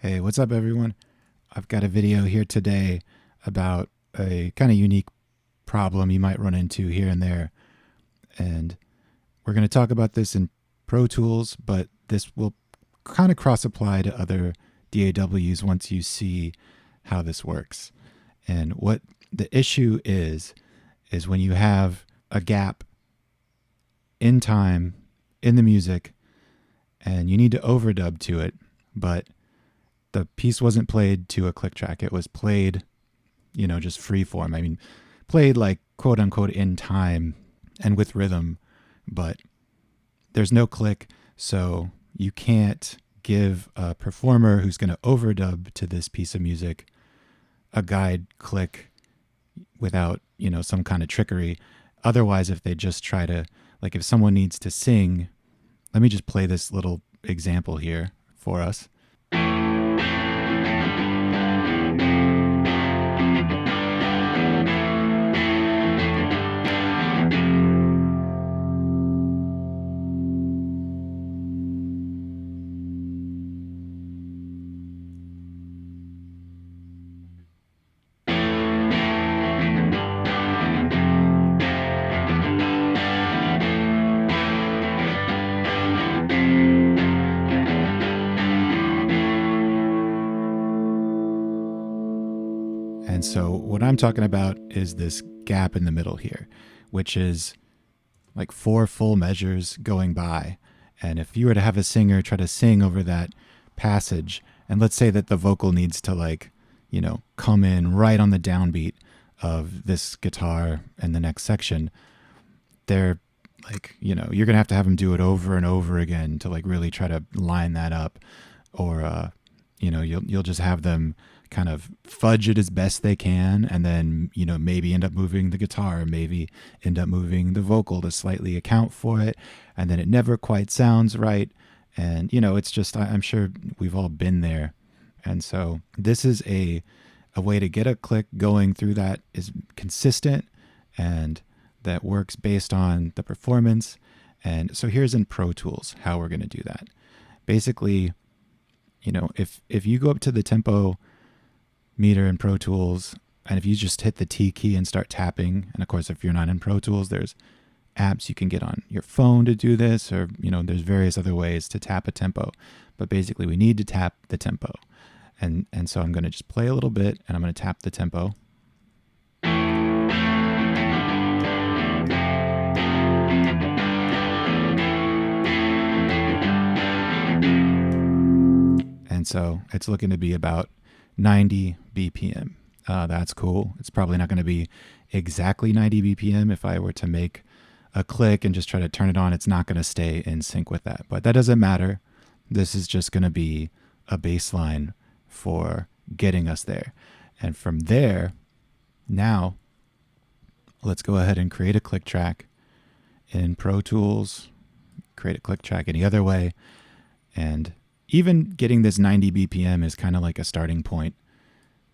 Hey, what's up, everyone? I've got a video here today about a kind of unique problem you might run into here and there. And we're going to talk about this in Pro Tools, but this will kind of cross-apply to other DAWs once you see how this works. And what the issue is when you have a gap in time in the music and you need to overdub to it, but the piece wasn't played to a click track. It was played, just free form. I mean, played like quote unquote in time and with rhythm, but there's no click. So you can't give a performer who's going to overdub to this piece of music a guide click without, some kind of trickery. Otherwise, if they just try to, like if someone needs to sing, let me just play this little example here for us. And so what I'm talking about is this gap in the middle here, which is like 4 full measures going by. And if you were to have a singer try to sing over that passage, and let's say that the vocal needs to come in right on the downbeat of this guitar and the next section, they're you're going to have them do it over and over again to really try to line that up. Or, you'll just have them kind of fudge it as best they can, and then maybe end up moving the guitar, maybe end up moving the vocal to slightly account for it, and then it never quite sounds right. And it's just, I'm sure we've all been there. And so this is a way to get a click going through that is consistent and that works based on the performance. And so here's in Pro Tools how we're going to do that. Basically, if you go up to the tempo meter in Pro Tools, and if you just hit the T key and start tapping, and of course if you're not in Pro Tools, there's apps you can get on your phone to do this, or there's various other ways to tap a tempo, but basically we need to tap the tempo. And so I'm going to just play a little bit and I'm going to tap the tempo. And so it's looking to be about 90 BPM. That's cool. It's probably not going to be exactly 90 BPM. If I were to make a click and just try to turn it on, it's not going to stay in sync with that. But that doesn't matter. This is just going to be a baseline for getting us there. And from there, now, let's go ahead and create a click track in Pro Tools, create a click track any other way. And even getting this 90 BPM is kind of like a starting point,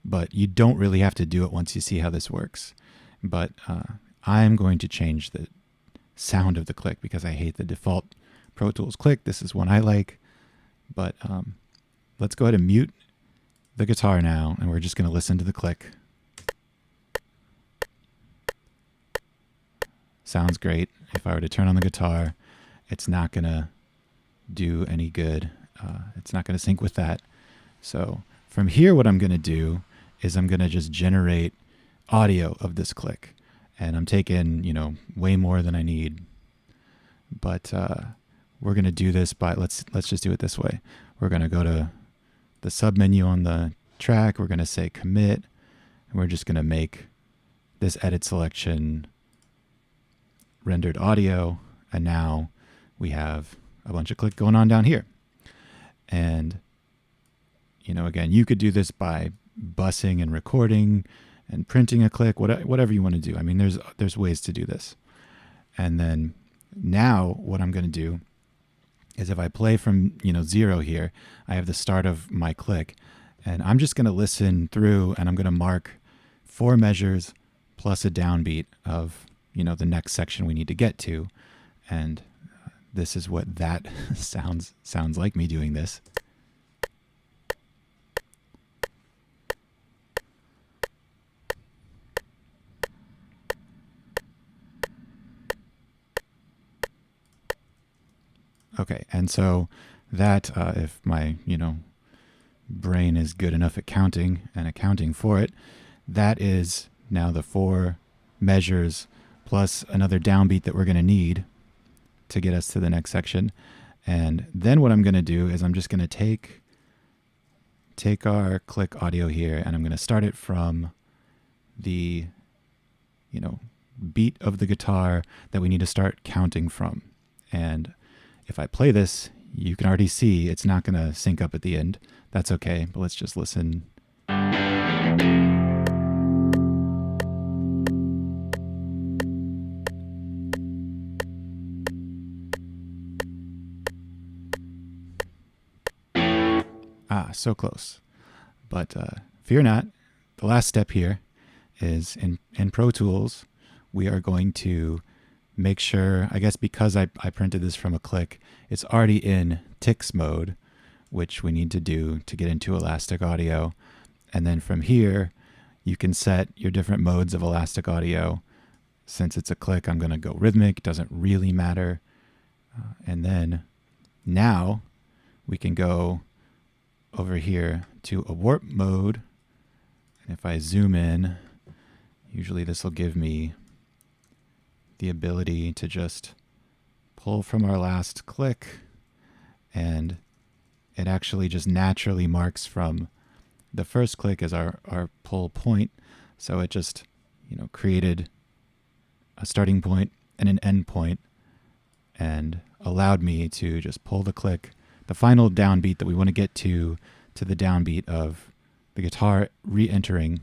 but you don't really have to do it once you see how this works. But I'm going to change the sound of the click because I hate the default Pro Tools click. This is one I like. But let's go ahead and mute the guitar now, and we're just going to listen to the click. Sounds great. If I were to turn on the guitar, it's not going to do any good. It's not going to sync with that. So from here, what I'm going to do is I'm going to just generate audio of this click. And I'm taking, way more than I need. But we're going to do this by, let's just do it this way. We're going to go to the sub menu on the track. We're going to say commit. And we're just going to make this edit selection rendered audio. And now we have a bunch of click going on down here. And, again, you could do this by bussing and recording and printing a click, whatever you want to do. I mean, there's ways to do this. And then now what I'm going to do is if I play from, 0 here, I have the start of my click. And I'm just going to listen through and I'm going to mark 4 measures plus a downbeat of, the next section we need to get to. And this is what that sounds like me doing this. Okay, and so that, if my, brain is good enough at counting and accounting for it, that is now the 4 measures plus another downbeat that we're going to need to get us to the next section. And then what I'm going to do is I'm just going to take our click audio here, and I'm going to start it from the, beat of the guitar that we need to start counting from. And if I play this, you can already see it's not going to sync up at the end. That's okay, but let's just listen. So close. But fear not. The last step here is in Pro Tools, we are going to make sure, I guess because I printed this from a click, it's already in Ticks mode, which we need to do to get into Elastic Audio. And then from here, you can set your different modes of Elastic Audio. Since it's a click, I'm going to go rhythmic. Doesn't really matter. And then now we can go over here to a warp mode. And if I zoom in, usually this will give me the ability to just pull from our last click, and it actually just naturally marks from the first click as our pull point. So it just, created a starting point and an end point and allowed me to just pull the click, the final downbeat that we want to get to the downbeat of the guitar re-entering.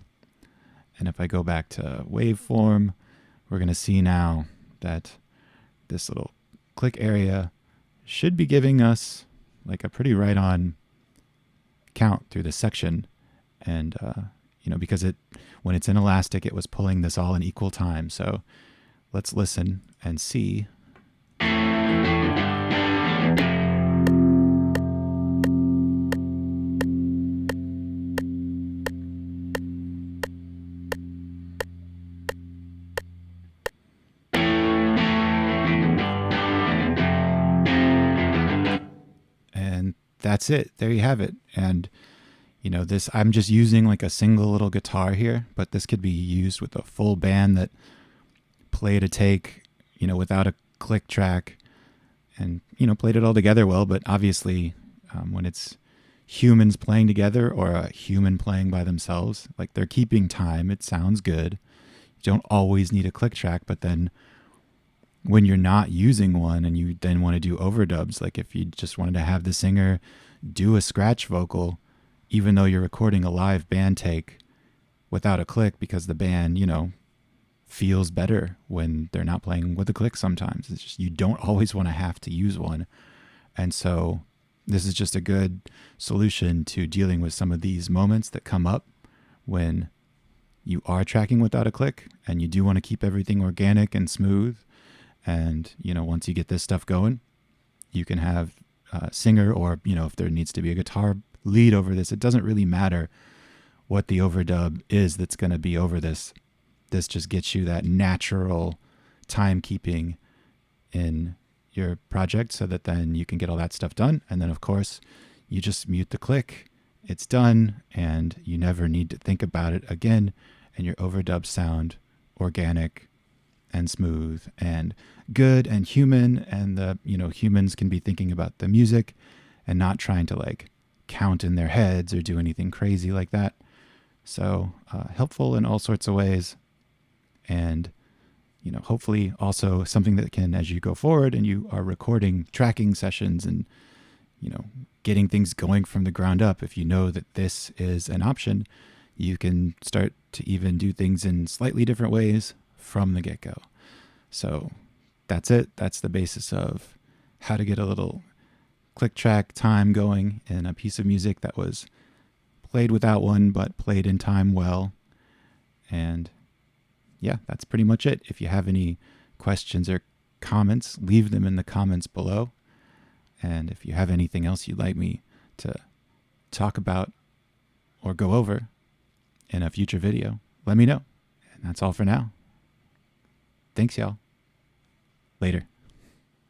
And if I go back to waveform, we're going to see now that this little click area should be giving us like a pretty right on count through this section. And, because when it's in Elastic, it was pulling this all in equal time. So let's listen and see. That's it. There you have it. And, this, I'm just using like a single little guitar here, but this could be used with a full band that played a take, without a click track and, played it all together well. But obviously, when it's humans playing together or a human playing by themselves, like they're keeping time, it sounds good. You don't always need a click track, but then when you're not using one and you then want to do overdubs, like if you just wanted to have the singer do a scratch vocal, even though you're recording a live band take without a click, because the band, feels better when they're not playing with a click sometimes. It's just, you don't always want to have to use one. And so this is just a good solution to dealing with some of these moments that come up when you are tracking without a click and you do want to keep everything organic and smooth. And, once you get this stuff going, you can have a singer or, if there needs to be a guitar lead over this, it doesn't really matter what the overdub is that's going to be over this. This just gets you that natural timekeeping in your project so that then you can get all that stuff done. And then, of course, you just mute the click. It's done, and you never need to think about it again. And your overdubs sound organic and smooth and good and human, and the humans can be thinking about the music and not trying to like count in their heads or do anything crazy like that. So helpful in all sorts of ways, and hopefully also something that can, as you go forward and you are recording tracking sessions and getting things going from the ground up, if you know that this is an option, you can start to even do things in slightly different ways from the get-go. So that's it. That's the basis of how to get a little click track time going in a piece of music that was played without one, but played in time well. And yeah, that's pretty much it. If you have any questions or comments, leave them in the comments below. And if you have anything else you'd like me to talk about or go over in a future video, let me know. And that's all for now. Thanks, y'all. Later.